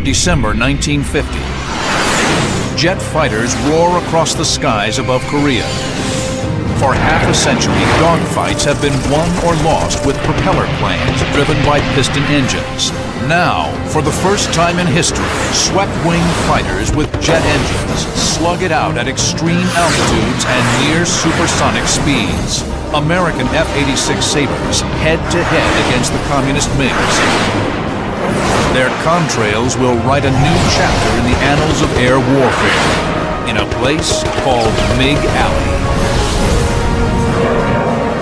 December 1950. Jet fighters roar across the skies above Korea. For half a century, dogfights have been won or lost with propeller planes driven by piston engines. Now, for the first time in history, swept-wing fighters with jet engines slug it out at extreme altitudes and near supersonic speeds. American F86 Sabres head-to-head against the communist MiGs. Their contrails will write a new chapter in the annals of air warfare, in a place called MiG Alley.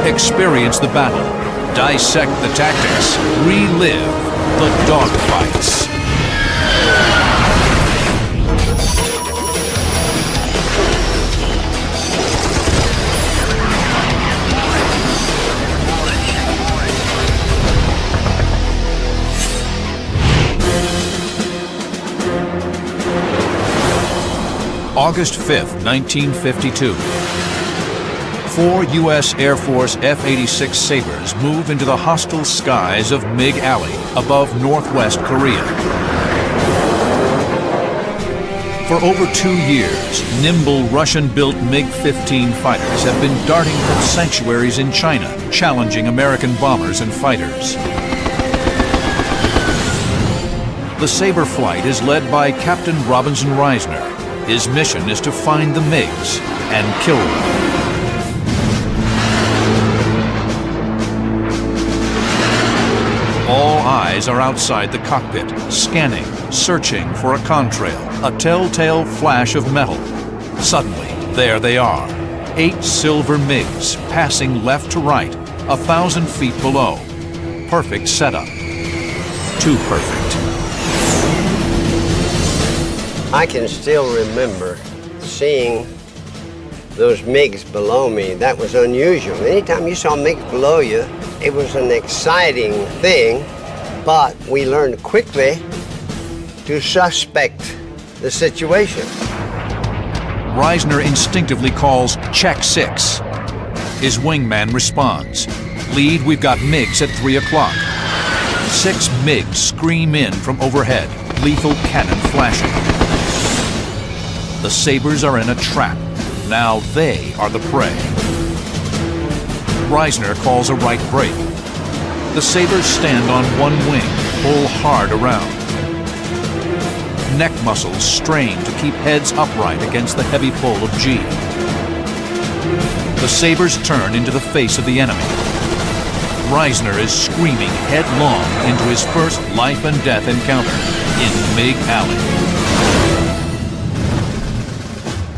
Experience the battle, dissect the tactics, relive the dogfights. August 5th, 1952. 4 U.S. Air Force F86 Sabres move into the hostile skies of MiG Alley above northwest Korea. For over 2 years, nimble Russian-built MiG-15 fighters have been darting from sanctuaries in China, challenging American bombers and fighters. The Sabre flight is led by Captain Robinson Reisner. His mission is to find the MiGs and kill them. All eyes are outside the cockpit, scanning, searching for a contrail, a telltale flash of metal. Suddenly, there they are. 8 silver MiGs passing left to right, 1,000 feet below. Perfect setup. Too perfect. I can still remember seeing those MiGs below me. That was unusual. Anytime you saw MiGs below you, it was an exciting thing, but we learned quickly to suspect the situation. Reisner instinctively calls check 6. His wingman responds. Lead, we've got MiGs at 3 o'clock. 6 MiGs scream in from overhead, lethal cannon flashing. The Sabres are in a trap. Now they are the prey. Reisner calls a right brake. The Sabres stand on one wing, pull hard around. Neck muscles strain to keep heads upright against the heavy pull of G. The Sabres turn into the face of the enemy. Reisner is screaming headlong into his first life and death encounter in MiG Alley.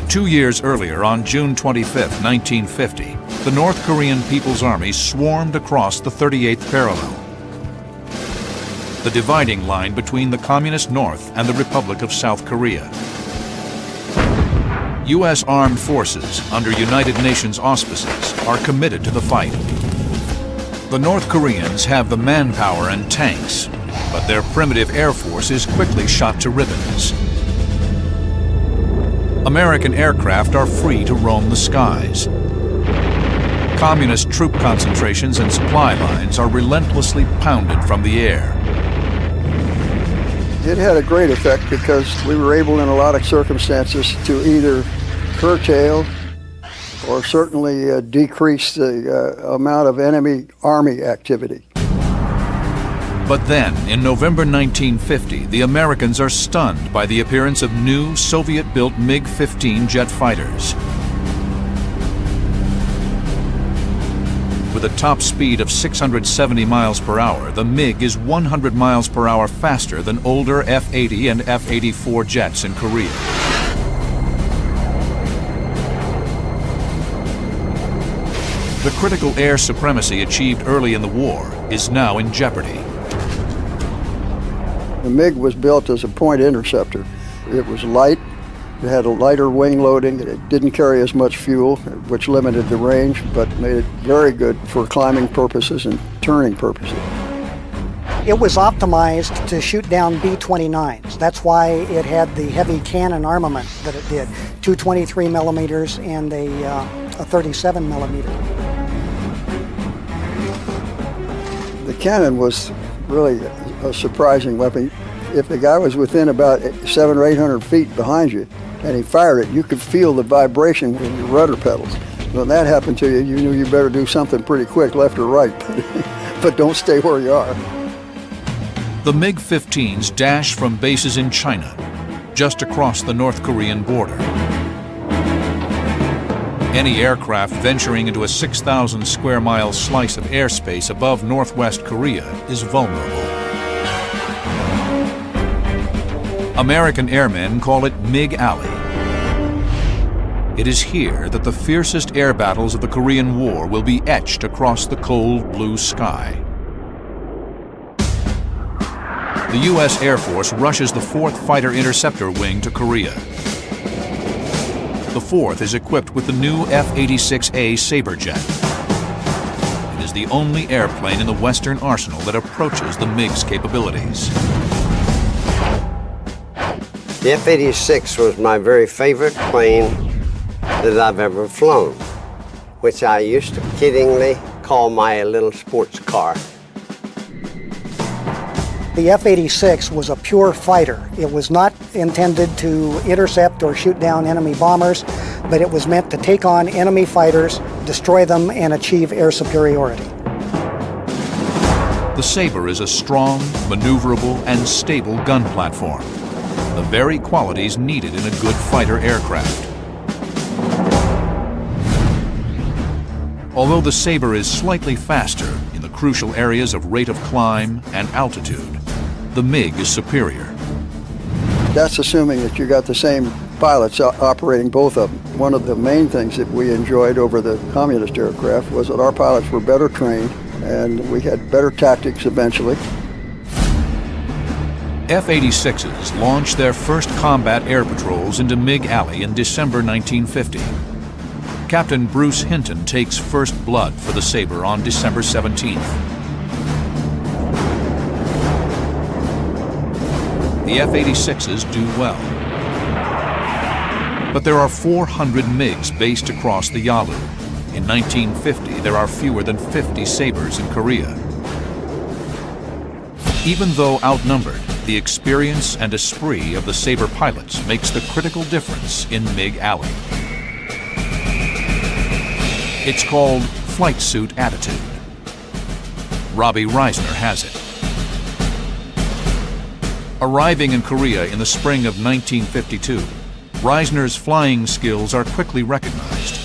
2 years earlier, on June 25, 1950, the North Korean People's Army swarmed across the 38th parallel, the dividing line between the Communist North and the Republic of South Korea. U.S. armed forces, under United Nations auspices, are committed to the fight. The North Koreans have the manpower and tanks, but their primitive air force is quickly shot to ribbons. American aircraft are free to roam the skies. Communist troop concentrations and supply lines are relentlessly pounded from the air. It had a great effect because we were able in a lot of circumstances to either curtail or certainly decrease the amount of enemy army activity. But then, in November 1950, the Americans are stunned by the appearance of new Soviet-built MiG-15 jet fighters. With a top speed of 670 miles per hour, the MiG is 100 miles per hour faster than older F-80 and F-84 jets in Korea. The critical air supremacy achieved early in the war is now in jeopardy. The MiG was built as a point interceptor. It was light, it had a lighter wing loading, it didn't carry as much fuel, which limited the range, but made it very good for climbing purposes and turning purposes. It was optimized to shoot down B-29s. That's why it had the heavy cannon armament that it did, 223 millimeters and a 37 millimeter. The cannon was really a surprising weapon. if the guy was within about 700 or 800 feet behind you and he fired it, you could feel the vibration in your rudder pedals. When that happened to you, you knew you better do something pretty quick, left or right, but don't stay where you are. The MiG-15s dash from bases in China, just across the North Korean border. Any aircraft venturing into a 6,000 square mile slice of airspace above Northwest Korea is vulnerable. American airmen call it MiG Alley. It is here that the fiercest air battles of the Korean War will be etched across the cold blue sky. The U.S. Air Force rushes the 4th Fighter Interceptor Wing to Korea. The 4th is equipped with the new F86 Sabre jet. It is the only airplane in the Western arsenal that approaches the MiG's capabilities. The F86 was my very favorite plane that I've ever flown, which I used to kiddingly call my little sports car. The F-86 was a pure fighter. It was not intended to intercept or shoot down enemy bombers, but it was meant to take on enemy fighters, destroy them, and achieve air superiority. The Sabre is a strong, maneuverable, and stable gun platform, the very qualities needed in a good fighter aircraft. Although the Sabre is slightly faster in the crucial areas of rate of climb and altitude, the MiG is superior. That's assuming that you got the same pilots operating both of them. One of the main things that we enjoyed over the communist aircraft was that our pilots were better trained and we had better tactics eventually. F-86s launched their first combat air patrols into MiG Alley in December 1950. Captain Bruce Hinton takes first blood for the Sabre on December 17th. The F-86s do well. But there are 400 MiGs based across the Yalu. In 1950, there are fewer than 50 Sabres in Korea. Even though outnumbered, the experience and esprit of the Sabre pilots makes the critical difference in MiG Alley. It's called flight suit attitude. Robbie Reisner has it. Arriving in Korea in the spring of 1952, Reisner's flying skills are quickly recognized.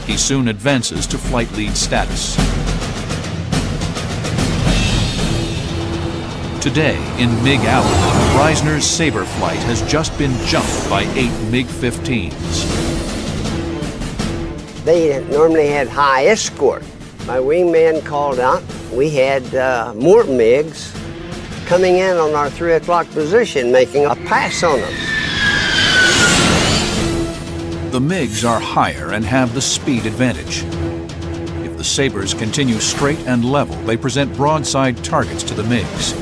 He soon advances to flight lead status. Today, in MiG Alley, Reisner's Sabre flight has just been jumped by 8 MiG-15s. They normally had high escort. My wingman called out. We had more MiGs coming in on our 3 o'clock position, making a pass on us. The MiGs are higher and have the speed advantage. If the Sabres continue straight and level, they present broadside targets to the MiGs.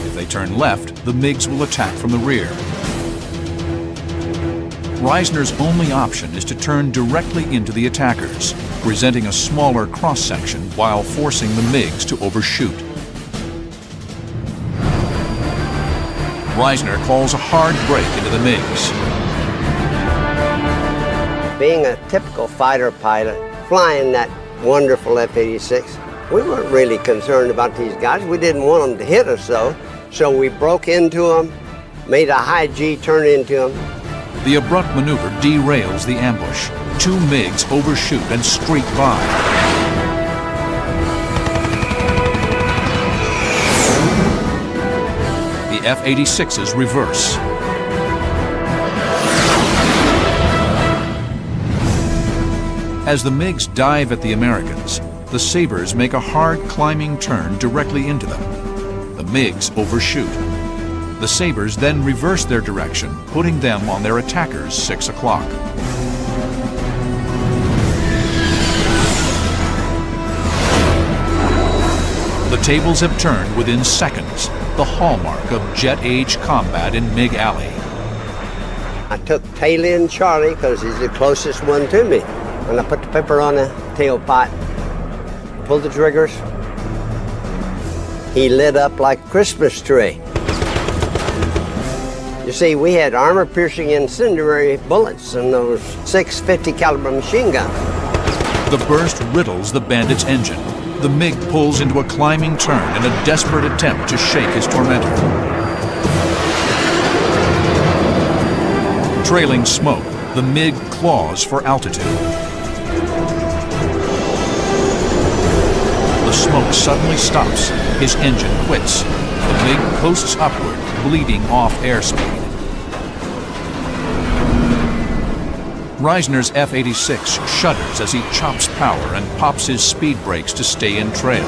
If they turn left, the MiGs will attack from the rear. Reisner's only option is to turn directly into the attackers, presenting a smaller cross-section while forcing the MiGs to overshoot. Reisner calls a hard break into the MiGs. Being a typical fighter pilot, flying that wonderful F-86, we weren't really concerned about these guys. We didn't want them to hit us, though. So we broke into them, made a high G turn into them. The abrupt maneuver derails the ambush. 2 MiGs overshoot and streak by. The F-86s reverse. As the MiGs dive at the Americans, the Sabres make a hard climbing turn directly into them. The MiGs overshoot. The Sabres then reverse their direction, putting them on their attackers' 6 o'clock. The tables have turned within seconds, the hallmark of jet-age combat in MiG Alley. I took Taylor and Charlie because he's the closest one to me. And I put the pepper on the tailpipe, pulled the triggers, he lit up like a Christmas tree. You see, we had armor-piercing incendiary bullets in those 650 caliber machine guns. The burst riddles the bandit's engine. The MiG pulls into a climbing turn in a desperate attempt to shake his tormentor. Trailing smoke, the MiG claws for altitude. The smoke suddenly stops. His engine quits. The MiG coasts upward, bleeding off airspeed. Reisner's F86 shudders as he chops power and pops his speed brakes to stay in trail.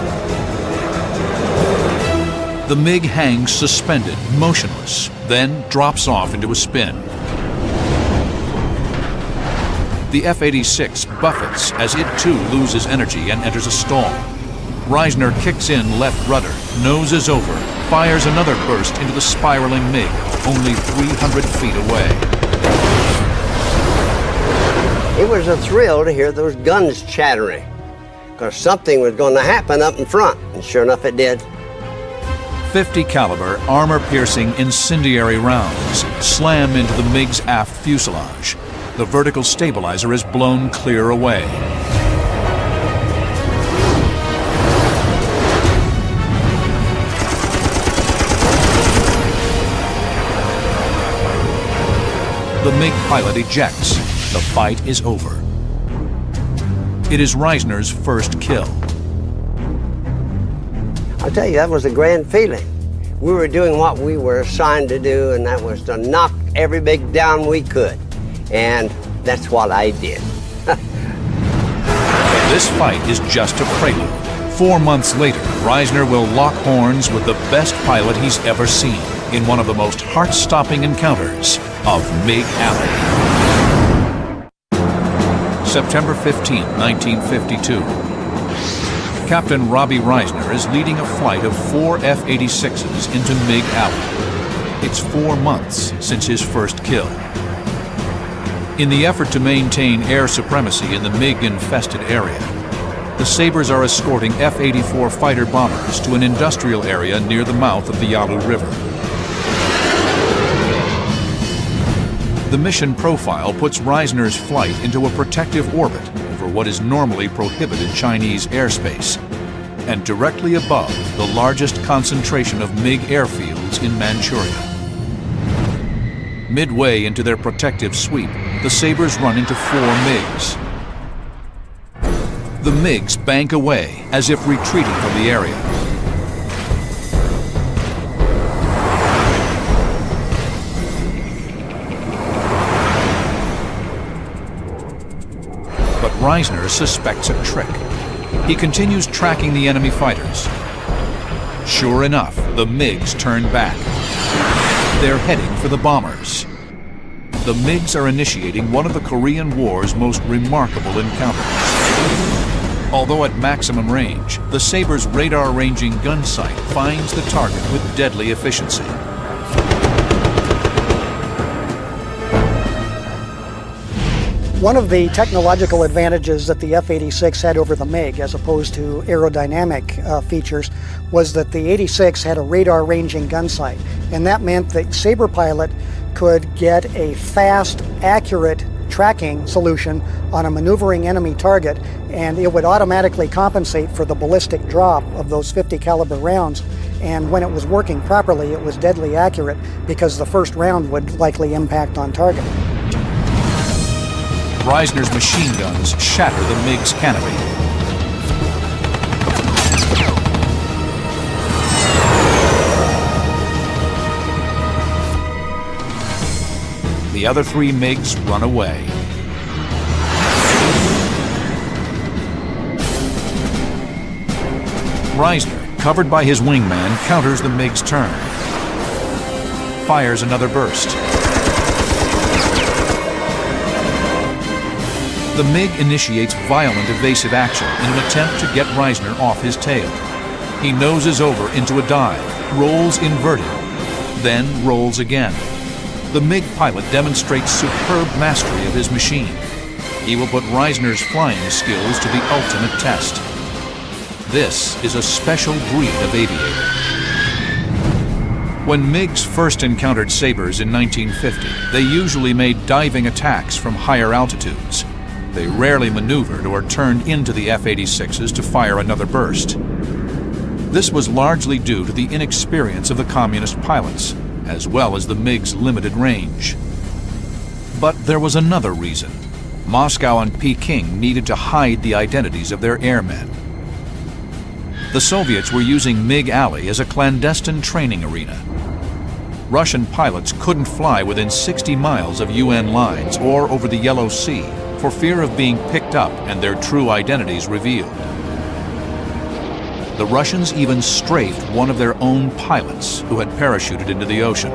The MiG hangs suspended, motionless, then drops off into a spin. The F86 buffets as it too loses energy and enters a stall. Reisner kicks in left rudder, noses over, fires another burst into the spiraling MiG, only 300 feet away. It was a thrill to hear those guns chattering, because something was going to happen up in front, and sure enough it did. 50 caliber armor-piercing incendiary rounds slam into the MiG's aft fuselage. The vertical stabilizer is blown clear away. The MiG pilot ejects. The fight is over. It is Reisner's first kill. I'll tell you, that was a grand feeling. We were doing what we were assigned to do, and that was to knock every MiG down we could. And that's what I did. But this fight is just a prelude. 4 months later, Reisner will lock horns with the best pilot he's ever seen in one of the most heart-stopping encounters of MiG Alley. September 15, 1952. Captain Robbie Reisner is leading a flight of 4 F-86s into MiG Alley. It's 4 months since his first kill. In the effort to maintain air supremacy in the MiG-infested area, the Sabres are escorting F-84 fighter bombers to an industrial area near the mouth of the Yalu River. The mission profile puts Reisner's flight into a protective orbit over what is normally prohibited Chinese airspace, and directly above the largest concentration of MiG airfields in Manchuria. Midway into their protective sweep, the Sabres run into 4 MiGs. The MiGs bank away as if retreating from the area. But Reisner suspects a trick. He continues tracking the enemy fighters. Sure enough, the MiGs turn back. They're heading for the bombers. The MiGs are initiating one of the Korean War's most remarkable encounters. Although at maximum range, the Sabre's radar-ranging gun sight finds the target with deadly efficiency. One of the technological advantages that the F-86 had over the MiG, as opposed to aerodynamic features, was that the 86 had a radar-ranging gun sight, and that meant that Sabre pilot could get a fast, accurate tracking solution on a maneuvering enemy target, and it would automatically compensate for the ballistic drop of those 50 caliber rounds. And when it was working properly, it was deadly accurate because the first round would likely impact on target. Reisner's machine guns shatter the MiG's canopy. The other 3 MiGs run away. Reisner, covered by his wingman, counters the MiG's turn. Fires another burst. The MiG initiates violent evasive action in an attempt to get Reisner off his tail. He noses over into a dive, rolls inverted, then rolls again. The MiG pilot demonstrates superb mastery of his machine. He will put Reisner's flying skills to the ultimate test. This is a special breed of aviator. When MiGs first encountered Sabres in 1950, they usually made diving attacks from higher altitudes. They rarely maneuvered or turned into the F86s to fire another burst. This was largely due to the inexperience of the communist pilots, as well as the MiG's limited range. But there was another reason. Moscow and Peking needed to hide the identities of their airmen. The Soviets were using MiG Alley as a clandestine training arena. Russian pilots couldn't fly within 60 miles of UN lines or over the Yellow Sea for fear of being picked up and their true identities revealed. The Russians even strafed one of their own pilots who had parachuted into the ocean.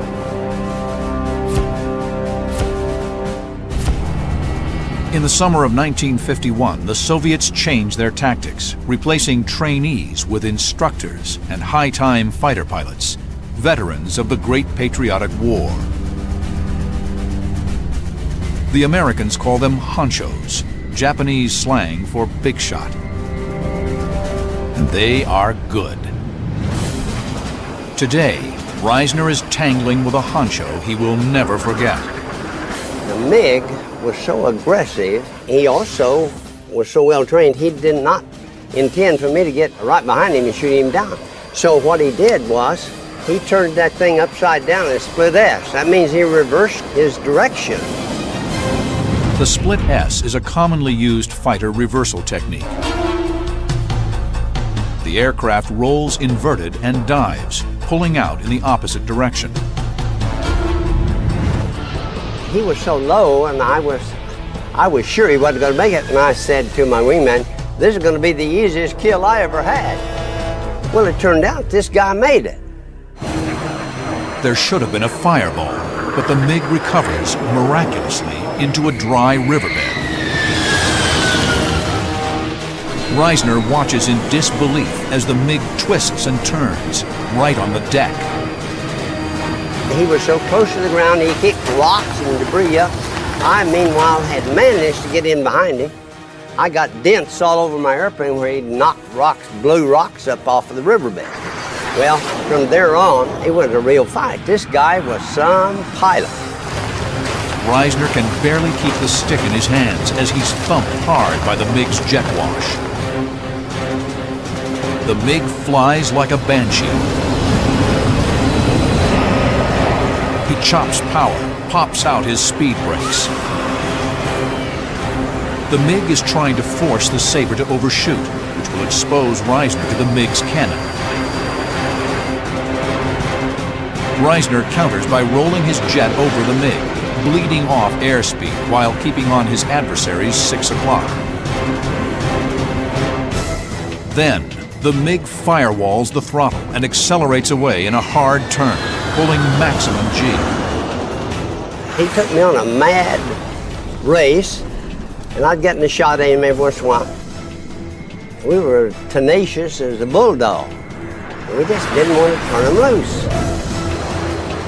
In the summer of 1951, the Soviets changed their tactics, replacing trainees with instructors and high-time fighter pilots, veterans of the Great Patriotic War. The Americans call them honchos, Japanese slang for big shot. And they are good. Today, Reisner is tangling with a honcho he will never forget. The MiG was so aggressive. He also was so well trained, he did not intend for me to get right behind him and shoot him down. So what he did was, he turned that thing upside down and split S. That means he reversed his direction. The split S is a commonly used fighter reversal technique. The aircraft rolls inverted and dives, pulling out in the opposite direction. He was so low, and I was sure he wasn't going to make it, and I said to my wingman, this is going to be the easiest kill I ever had. Well, it turned out this guy made it. There should have been a fireball, but the MiG recovers miraculously into a dry riverbed. Reisner watches in disbelief as the MiG twists and turns right on the deck. He was so close to the ground, he kicked rocks and debris up. I, meanwhile, had managed to get in behind him. I got dents all over my airplane where he knocked rocks, blew rocks up off of the riverbed. Well, from there on, it was a real fight. This guy was some pilot. Reisner can barely keep the stick in his hands as he's thumped hard by the MiG's jet wash. The MiG flies like a banshee. He chops power, pops out his speed brakes. The MiG is trying to force the Sabre to overshoot, which will expose Reisner to the MiG's cannon. Reisner counters by rolling his jet over the MiG, bleeding off airspeed while keeping on his adversary's 6 o'clock. Then, the MiG firewalls the throttle and accelerates away in a hard turn, pulling maximum G. He took me on a mad race, and I'd get in the shot at him every once in a while. We were tenacious as a bulldog. We just didn't want to turn him loose.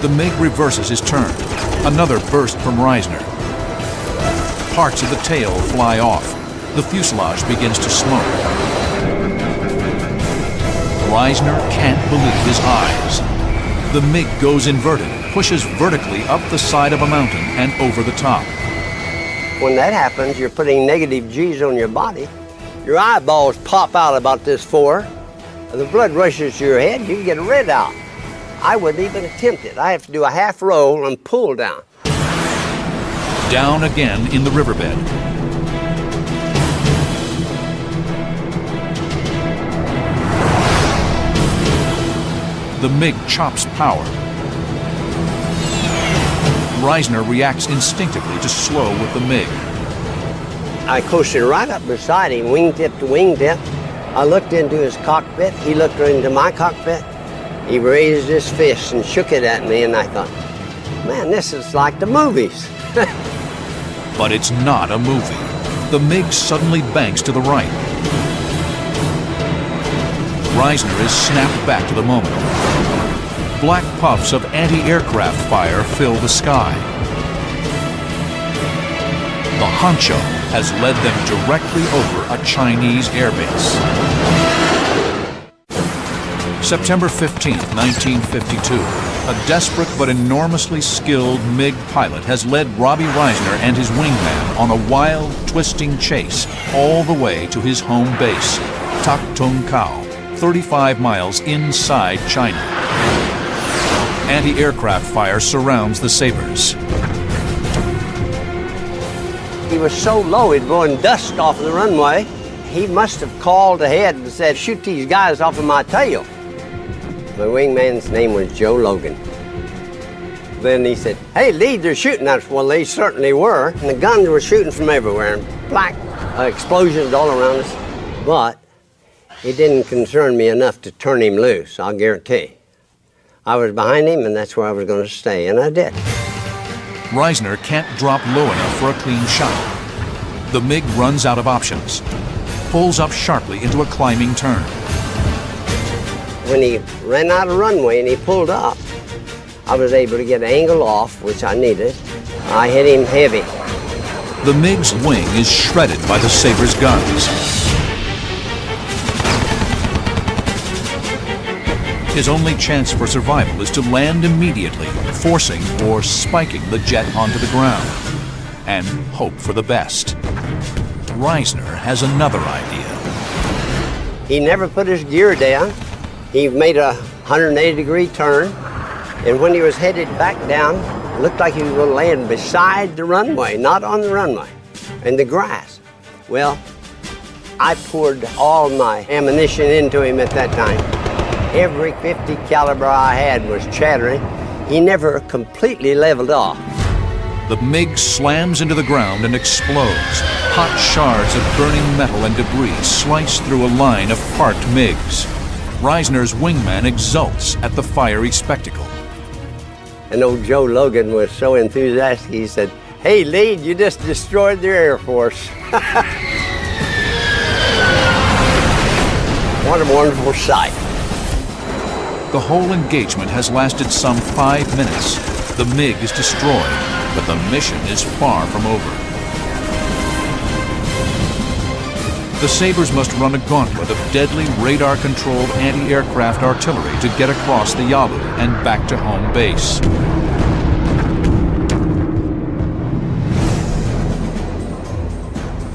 The MiG reverses his turn. Another burst from Reisner. Parts of the tail fly off. The fuselage begins to smoke. Reisner can't believe his eyes. The MiG goes inverted, pushes vertically up the side of a mountain and over the top. When that happens, you're putting negative G's on your body. Your eyeballs pop out about this far. The blood rushes to your head, you can get a red out. I wouldn't even attempt it. I have to do a half roll and pull down. Down again in the riverbed. The MiG chops power. Reisner reacts instinctively to slow with the MiG. I coasted right up beside him, wingtip to wingtip. I looked into his cockpit. He looked into my cockpit. He raised his fist and shook it at me, and I thought, man, this is like the movies. But it's not a movie. The MiG suddenly banks to the right. Reisner is snapped back to the moment. Black puffs of anti-aircraft fire fill the sky. The honcho has led them directly over a Chinese airbase. September 15, 1952, a desperate but enormously skilled MiG pilot has led Robbie Reisner and his wingman on a wild, twisting chase all the way to his home base, Tak Tung Kao, 35 miles inside China. Anti-aircraft fire surrounds the Sabres. He was so low, he'd blowing dust off the runway. He must have called ahead and said, "Shoot these guys off of my tail." My wingman's name was Joe Logan. Then he said, "Hey, Lee, they're shooting at us." Well, they certainly were. And the guns were shooting from everywhere, and black explosions all around us. But it didn't concern me enough to turn him loose, I'll guarantee. I was behind him, and that's where I was going to stay, and I did. Reisner can't drop low enough for a clean shot. The MiG runs out of options, pulls up sharply into a climbing turn. When he ran out of runway and he pulled up, I was able to get an angle off, which I needed. I hit him heavy. The MiG's wing is shredded by the Sabre's guns. His only chance for survival is to land immediately, forcing or spiking the jet onto the ground, and hope for the best. Reisner has another idea. He never put his gear down. He made a 180-degree turn, and when he was headed back down, it looked like he was going to land beside the runway, not on the runway, in the grass. Well, I poured all my ammunition into him at that time. Every .50 caliber I had was chattering. He never completely leveled off. The MiG slams into the ground and explodes. Hot shards of burning metal and debris slice through a line of parked MiGs. Reisner's wingman exults at the fiery spectacle. And old Joe Logan was so enthusiastic, he said, "Hey, Lee, you just destroyed their Air Force." What a wonderful sight. The whole engagement has lasted some 5 minutes. The MiG is destroyed, but the mission is far from over. The Sabres must run a gauntlet of deadly radar-controlled anti-aircraft artillery to get across the Yalu and back to home base.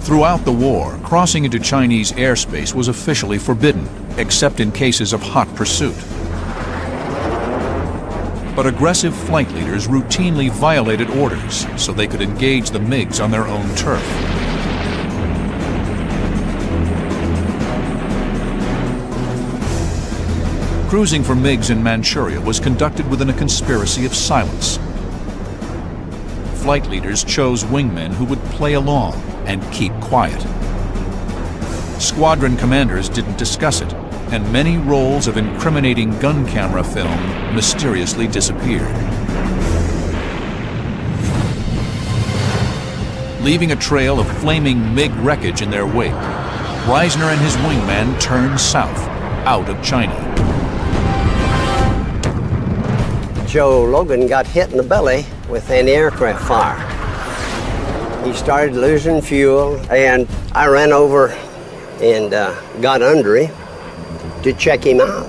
Throughout the war, crossing into Chinese airspace was officially forbidden, except in cases of hot pursuit. But aggressive flight leaders routinely violated orders so they could engage the MiGs on their own turf. Cruising for MiGs in Manchuria was conducted within a conspiracy of silence. Flight leaders chose wingmen who would play along and keep quiet. Squadron commanders didn't discuss it, and many rolls of incriminating gun camera film mysteriously disappeared. Leaving a trail of flaming MiG wreckage in their wake, Reisner and his wingman turned south, out of China. Joe Logan got hit in the belly with anti-aircraft fire. He started losing fuel, and I ran over and got under him to check him out.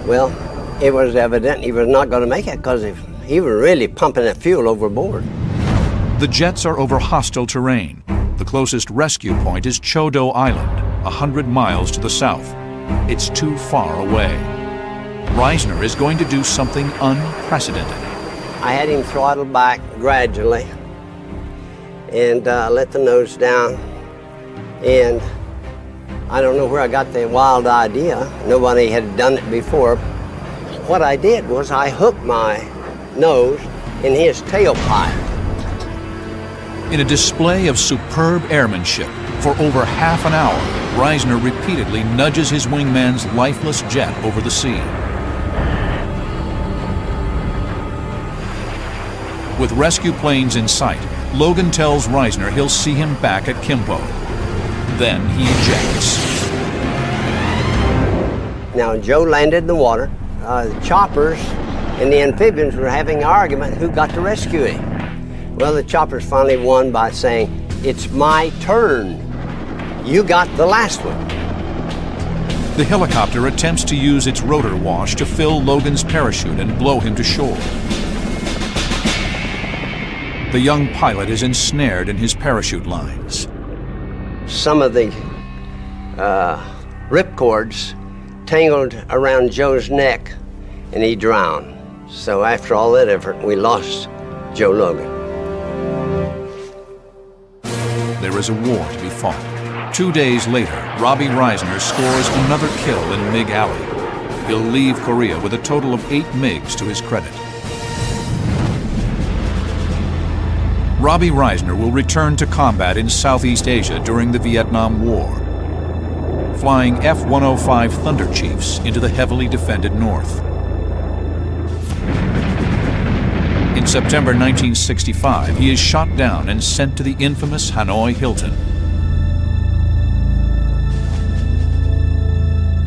Well, it was evident he was not going to make it because he was really pumping that fuel overboard. The jets are over hostile terrain. The closest rescue point is Chodo Island, 100 miles to the south. It's too far away. Reisner is going to do something unprecedented. I had him throttled back gradually and let the nose down. And I don't know where I got the wild idea. Nobody had done it before. What I did was I hooked my nose in his tailpipe. In a display of superb airmanship, for over half an hour, Reisner repeatedly nudges his wingman's lifeless jet over the sea. With rescue planes in sight, Logan tells Reisner he'll see him back at Kimpo. Then he ejects. Now, Joe landed in the water. The choppers and the amphibians were having an argument who got to rescue him. Well, the choppers finally won by saying, "It's my turn. You got the last one." The helicopter attempts to use its rotor wash to fill Logan's parachute and blow him to shore. The young pilot is ensnared in his parachute lines. Some of the ripcords tangled around Joe's neck, and he drowned. So after all that effort, we lost Joe Logan. There is a war to be fought. 2 days later, Robbie Reisner scores another kill in MiG Alley. He'll leave Korea with a total of 8 MiGs to his credit. Robbie Reisner will return to combat in Southeast Asia during the Vietnam War, flying F-105 Thunder Chiefs into the heavily defended north. In September 1965, he is shot down and sent to the infamous Hanoi Hilton.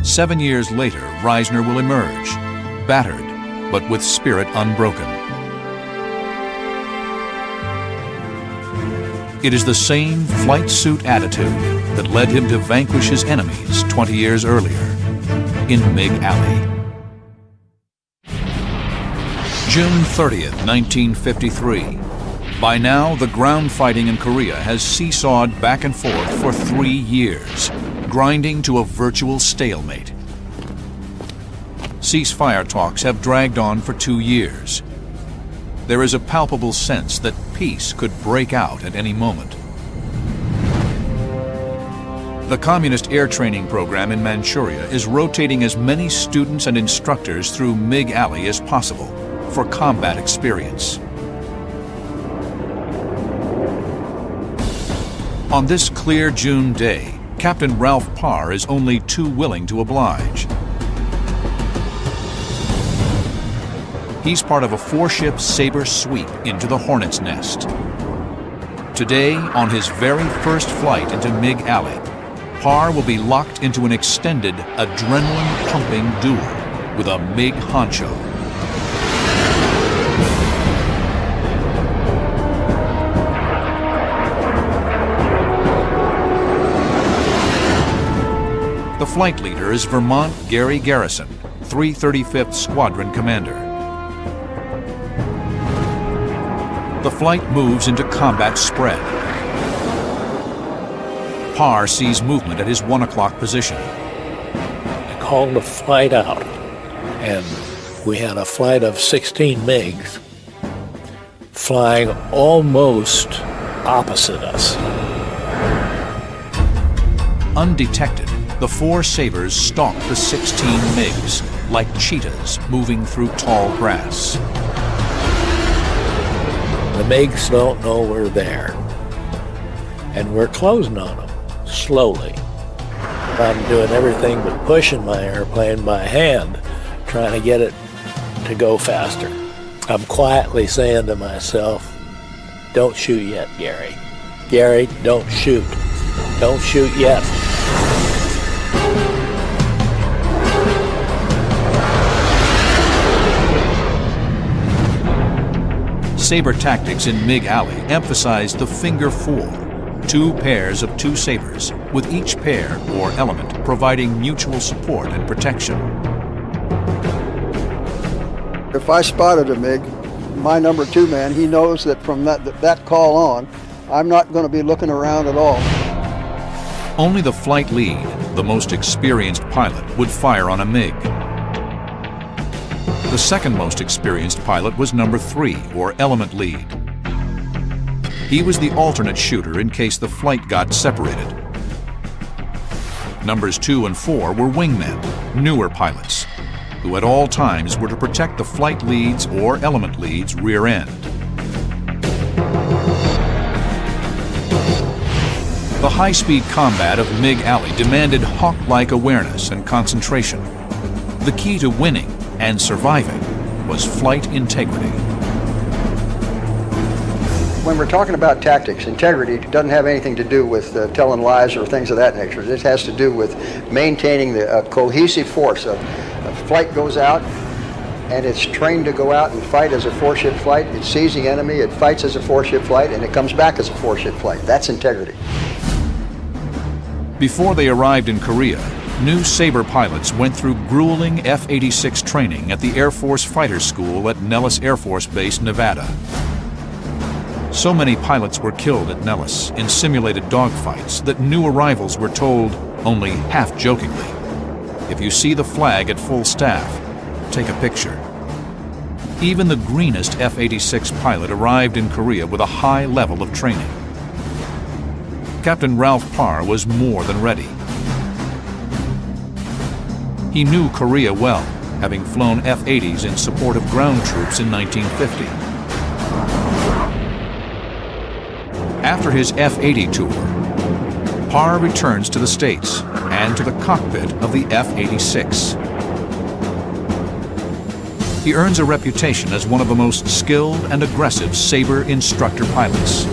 7 years later, Reisner will emerge, battered, but with spirit unbroken. It is the same flight suit attitude that led him to vanquish his enemies 20 years earlier in MiG Alley. June 30th, 1953. By now, the ground fighting in Korea has seesawed back and forth for 3 years, grinding to a virtual stalemate. Ceasefire talks have dragged on for 2 years. There is a palpable sense that peace could break out at any moment. The Communist air training program in Manchuria is rotating as many students and instructors through MiG Alley as possible for combat experience. On this clear June day, Captain Ralph Parr is only too willing to oblige. He's part of a 4-ship Sabre sweep into the Hornet's Nest. Today, on his very first flight into MiG Alley, Parr will be locked into an extended, adrenaline-pumping duel with a MiG honcho. The flight leader is Vermont Gary Garrison, 335th Squadron Commander. The flight moves into combat spread. Parr sees movement at his 1 o'clock position. I called the flight out, and we had a flight of 16 MiGs flying almost opposite us. Undetected, the 4 Sabres stalk the 16 MiGs like cheetahs moving through tall grass. The MiGs don't know we're there, and we're closing on them, slowly. I'm doing everything but pushing my airplane by hand, trying to get it to go faster. I'm quietly saying to myself, "Don't shoot yet, Gary. Gary, don't shoot. Don't shoot yet." Sabre tactics in MiG Alley emphasize the finger 4, 2 pairs of 2 sabres, with each pair or element providing mutual support and protection. If I spotted a MiG, my number 2 man, he knows that from that call on, I'm not going to be looking around at all. Only the flight lead, the most experienced pilot, would fire on a MiG. The second most experienced pilot was number 3, or element lead. He was the alternate shooter in case the flight got separated. Numbers 2 and 4 were wingmen, newer pilots, who at all times were to protect the flight lead's or element lead's rear end. The high-speed combat of MiG Alley demanded hawk-like awareness and concentration. The key to winning and surviving was flight integrity. When we're talking about tactics, integrity doesn't have anything to do with telling lies or things of that nature. It has to do with maintaining the cohesive force. A flight goes out and it's trained to go out and fight as a 4-ship flight. It sees the enemy, it fights as a 4-ship flight, and it comes back as a 4-ship flight. That's integrity. Before they arrived in Korea, New Sabre pilots went through grueling F-86 training at the Air Force Fighter School at Nellis Air Force Base, Nevada. So many pilots were killed at Nellis in simulated dogfights that new arrivals were told, only half-jokingly, "If you see the flag at full staff, take a picture." Even the greenest F-86 pilot arrived in Korea with a high level of training. Captain Ralph Parr was more than ready. He knew Korea well, having flown F-80s in support of ground troops in 1950. After his F-80 tour, Parr returns to the States and to the cockpit of the F-86. He earns a reputation as one of the most skilled and aggressive Sabre instructor pilots.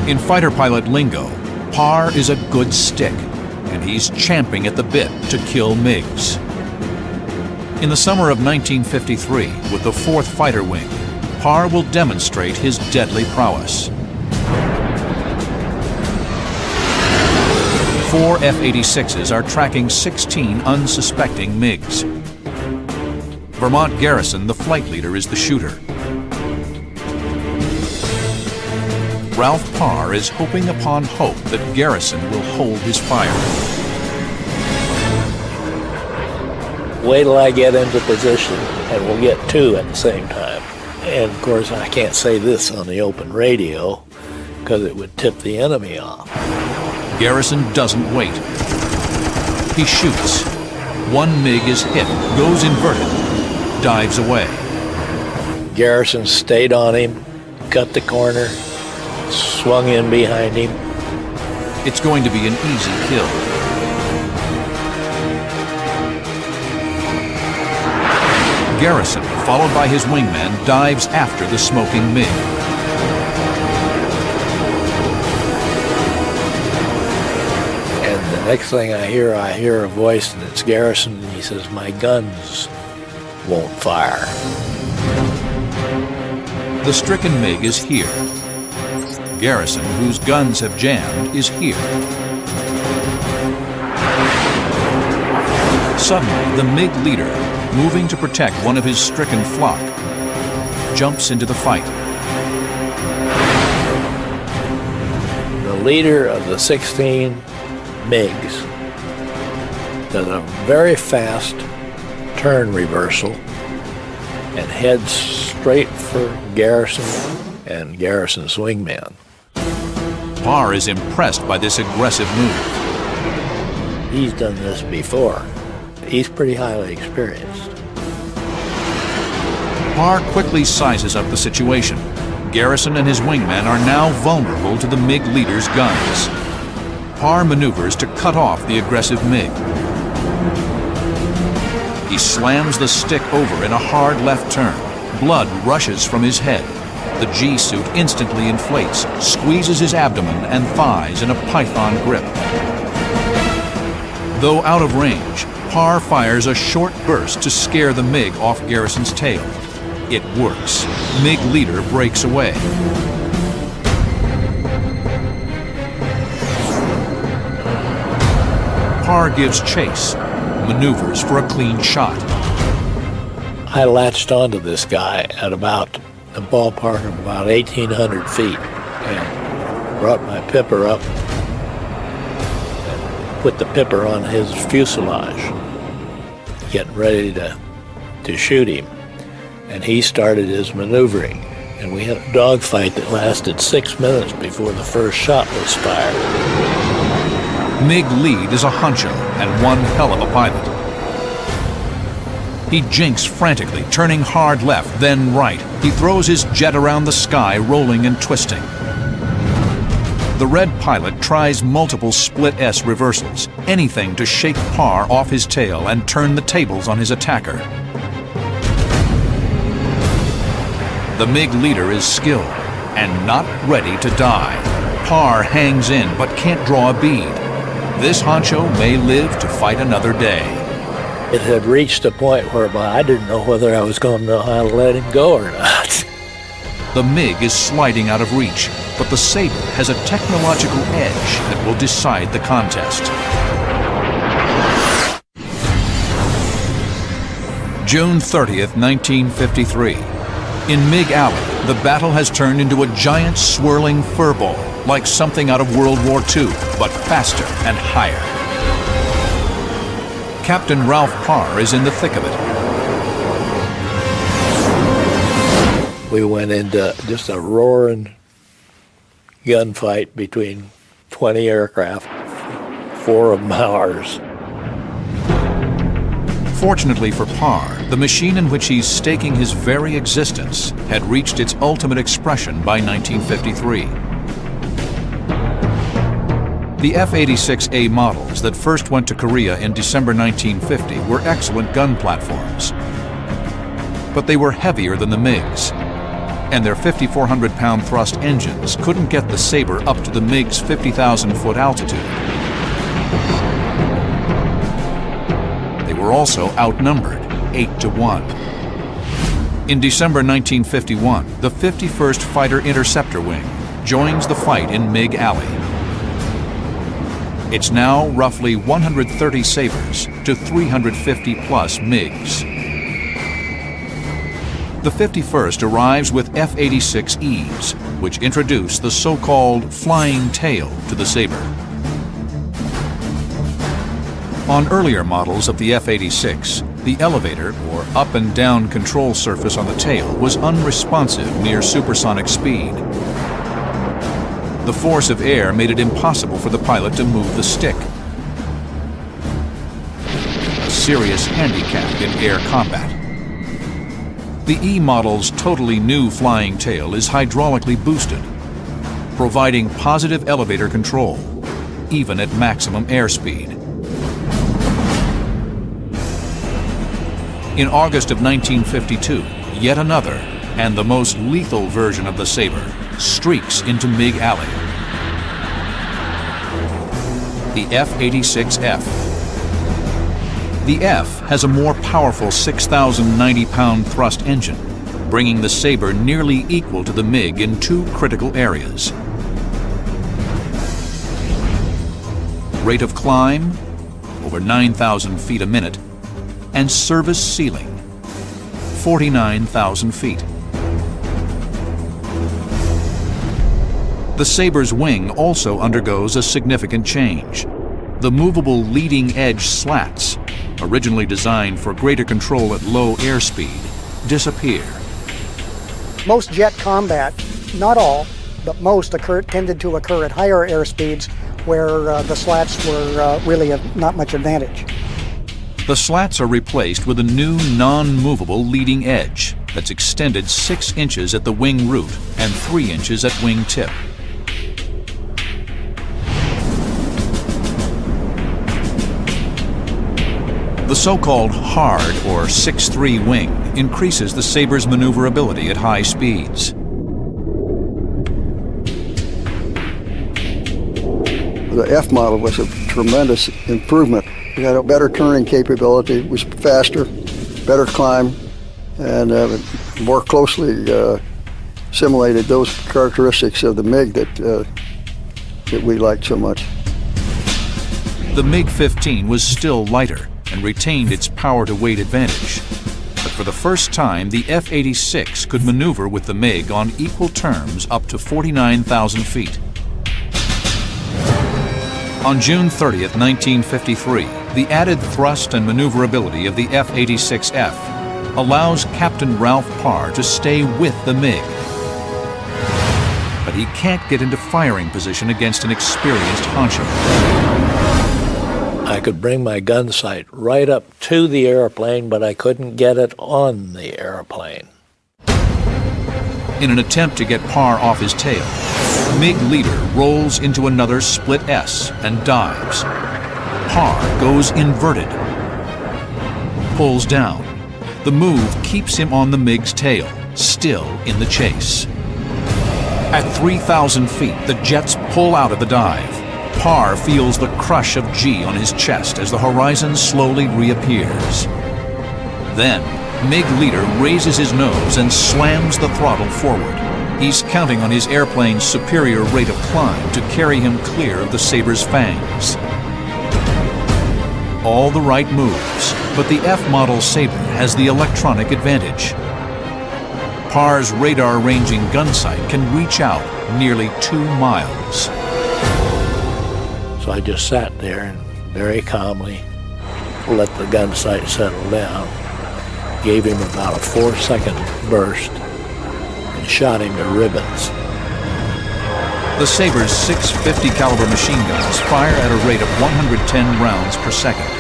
In fighter pilot lingo, Parr is a good stick, and he's champing at the bit to kill MiGs. In the summer of 1953, with the 4th Fighter Wing, Parr will demonstrate his deadly prowess. 4 F-86s are tracking 16 unsuspecting MiGs. Vermont Garrison, the flight leader, is the shooter. Ralph Parr is hoping upon hope that Garrison will hold his fire. Wait till I get into position, and we'll get 2 at the same time. And of course, I can't say this on the open radio, because it would tip the enemy off. Garrison doesn't wait. He shoots. One MiG is hit, goes inverted, dives away. Garrison stayed on him, cut the corner, swung in behind him. It's going to be an easy kill. Garrison, followed by his wingman, dives after the smoking MiG. And the next thing I hear a voice, and it's Garrison, and he says, "My guns won't fire." The stricken MiG is here. Garrison, whose guns have jammed, is here. Suddenly, the MiG leader, moving to protect one of his stricken flock, jumps into the fight. The leader of the 16 MiGs does a very fast turn reversal and heads straight for Garrison and Garrison's wingman. Parr is impressed by this aggressive move. He's done this before. He's pretty highly experienced. Parr quickly sizes up the situation. Garrison and his wingman are now vulnerable to the MiG leader's guns. Parr maneuvers to cut off the aggressive MiG. He slams the stick over in a hard left turn. Blood rushes from his head. The G-suit instantly inflates, squeezes his abdomen and thighs in a python grip. Though out of range, Parr fires a short burst to scare the MiG off Garrison's tail. It works. MiG leader breaks away. Parr gives chase, maneuvers for a clean shot. I latched onto this guy at about a ballpark of about 1,800 feet and brought my pipper up and put the pipper on his fuselage, getting ready to shoot him. And he started his maneuvering. And we had a dogfight that lasted 6 minutes before the first shot was fired. MiG lead is a honcho and one hell of a pilot. He jinks frantically, turning hard left, then right. He throws his jet around the sky, rolling and twisting. The red pilot tries multiple split S reversals, anything to shake Parr off his tail and turn the tables on his attacker. The MiG leader is skilled and not ready to die. Parr hangs in but can't draw a bead. This honcho may live to fight another day. It had reached a point where I didn't know whether I was going to know how to let him go or not. The MiG is sliding out of reach, but the Sabre has a technological edge that will decide the contest. June 30th, 1953. In MiG Alley, the battle has turned into a giant swirling furball, like something out of World War II, but faster and higher. Captain Ralph Parr is in the thick of it. We went into just a roaring gunfight between 20 aircraft, 4 of them ours. Fortunately for Parr, the machine in which he's staking his very existence had reached its ultimate expression by 1953. The F86A models that first went to Korea in December 1950 were excellent gun platforms. But they were heavier than the MiGs, and their 5,400-pound thrust engines couldn't get the Sabre up to the MiG's 50,000-foot altitude. They were also outnumbered, 8-1. In December 1951, the 51st Fighter Interceptor Wing joins the fight in MiG Alley. It's now roughly 130 Sabres to 350-plus MiGs. The 51st arrives with F86Es, which introduce the so-called flying tail to the Sabre. On earlier models of the F86, the elevator, or up and down control surface on the tail, was unresponsive near supersonic speed. The force of air made it impossible for the pilot to move the stick. A serious handicap in air combat. The E model's totally new flying tail is hydraulically boosted, providing positive elevator control, even at maximum airspeed. In August of 1952, yet another, and the most lethal version of the Sabre, streaks into MiG Alley. The F86F. The F has a more powerful 6,090-pound thrust engine, bringing the Sabre nearly equal to the MiG in 2 critical areas. Rate of climb, over 9,000 feet a minute, and service ceiling, 49,000 feet. The Sabre's wing also undergoes a significant change. The movable leading edge slats, originally designed for greater control at low airspeed, disappear. Most jet combat, not all, but most tended to occur at higher airspeeds where the slats were really of not much advantage. The slats are replaced with a new non-movable leading edge that's extended 6 inches at the wing root and 3 inches at wing tip. The so-called hard or 6-3 wing increases the Sabre's maneuverability at high speeds. The F model was a tremendous improvement. It had a better turning capability, it was faster, better climb, and more closely simulated those characteristics of the MiG that we liked so much. The MiG-15 was still lighter and retained its power-to-weight advantage. But for the first time, the F-86 could maneuver with the MiG on equal terms up to 49,000 feet. On June 30th, 1953, the added thrust and maneuverability of the F-86F allows Captain Ralph Parr to stay with the MiG. But he can't get into firing position against an experienced honcho. I could bring my gun sight right up to the airplane, but I couldn't get it on the airplane. In an attempt to get Parr off his tail, MiG leader rolls into another split S and dives. Parr goes inverted, pulls down. The move keeps him on the MiG's tail, still in the chase. At 3,000 feet, the jets pull out of the dive. Parr feels the crush of G on his chest as the horizon slowly reappears. Then, MiG leader raises his nose and slams the throttle forward. He's counting on his airplane's superior rate of climb to carry him clear of the Sabre's fangs. All the right moves, but the F-model Sabre has the electronic advantage. Parr's radar-ranging gun sight can reach out nearly 2 miles. So I just sat there and very calmly let the gun sight settle down, gave him about a 4-second burst, and shot him to ribbons. The Sabre's 650 caliber machine guns fire at a rate of 110 rounds per second.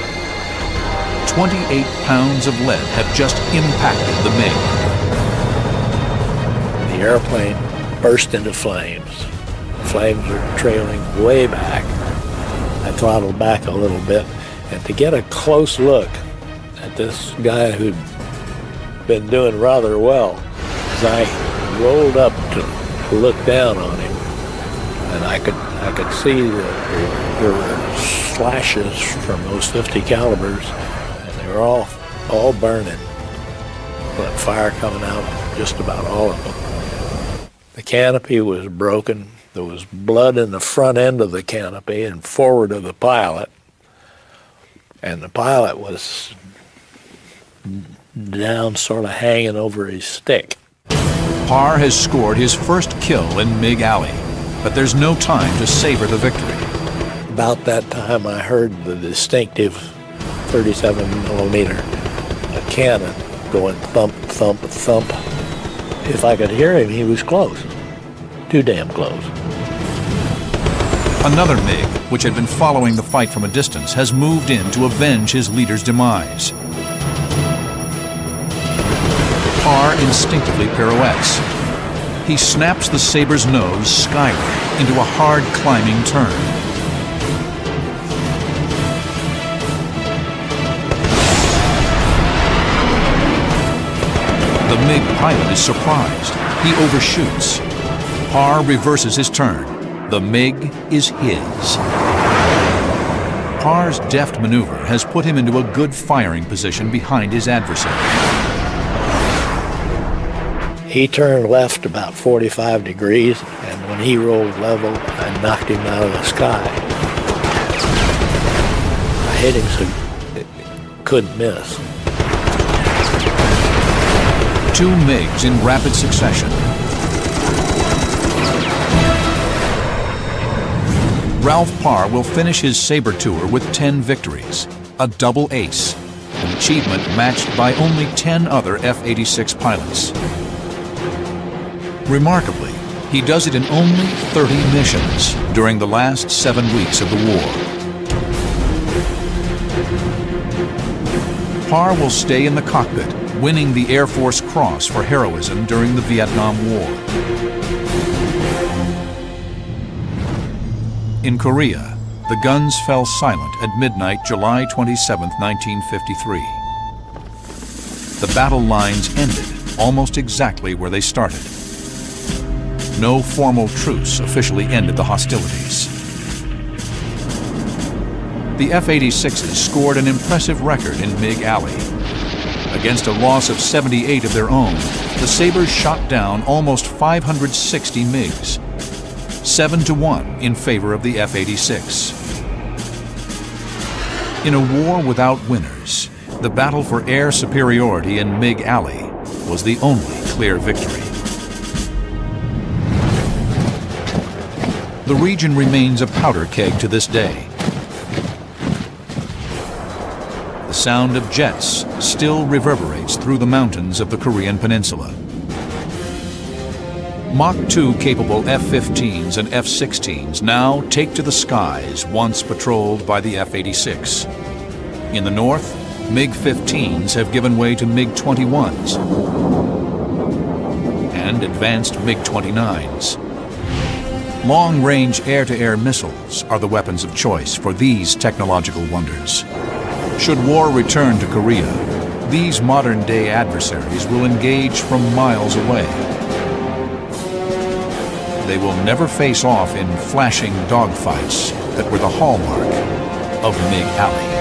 28 pounds of lead have just impacted the MiG. The airplane burst into flames. Flames were trailing way back. I throttled back a little bit, and to get a close look at this guy who'd been doing rather well, as I rolled up to look down on him, and I could see that there were slashes from those 50 calibers, and they were all burning. But fire coming out of just about all of them. The canopy was broken. There was blood in the front end of the canopy and forward of the pilot. And the pilot was down, sort of hanging over his stick. Parr has scored his first kill in MiG Alley, but there's no time to savor the victory. About that time, I heard the distinctive 37 millimeter cannon going thump, thump, thump. If I could hear him, he was close. Too damn close. Another MiG, which had been following the fight from a distance, has moved in to avenge his leader's demise. Parr instinctively pirouettes. He snaps the Sabre's nose skyward into a hard climbing turn. The MiG pilot is surprised. He overshoots. Parr reverses his turn. The MiG is his. Parr's deft maneuver has put him into a good firing position behind his adversary. He turned left about 45 degrees, and when he rolled level, I knocked him out of the sky. I hit him so it couldn't miss. 2 MiGs in rapid succession. Ralph Parr will finish his Sabre tour with 10 victories, a double ace, an achievement matched by only 10 other F-86 pilots. Remarkably, he does it in only 30 missions during the last 7 weeks of the war. Parr will stay in the cockpit, winning the Air Force Cross for heroism during the Vietnam War. In Korea, the guns fell silent at midnight, July 27, 1953. The battle lines ended almost exactly where they started. No formal truce officially ended the hostilities. The F-86s scored an impressive record in MiG Alley. Against a loss of 78 of their own, the Sabres shot down almost 560 MiGs, 7-1 in favor of the F-86. In a war without winners, the battle for air superiority in MiG Alley was the only clear victory. The region remains a powder keg to this day. The sound of jets still reverberates through the mountains of the Korean Peninsula. Mach 2 capable F-15s and F-16s now take to the skies once patrolled by the F-86. In the north, MiG-15s have given way to MiG-21s and advanced MiG-29s. Long-range air-to-air missiles are the weapons of choice for these technological wonders. Should war return to Korea, these modern-day adversaries will engage from miles away. They will never face off in flashing dogfights that were the hallmark of MiG Alley.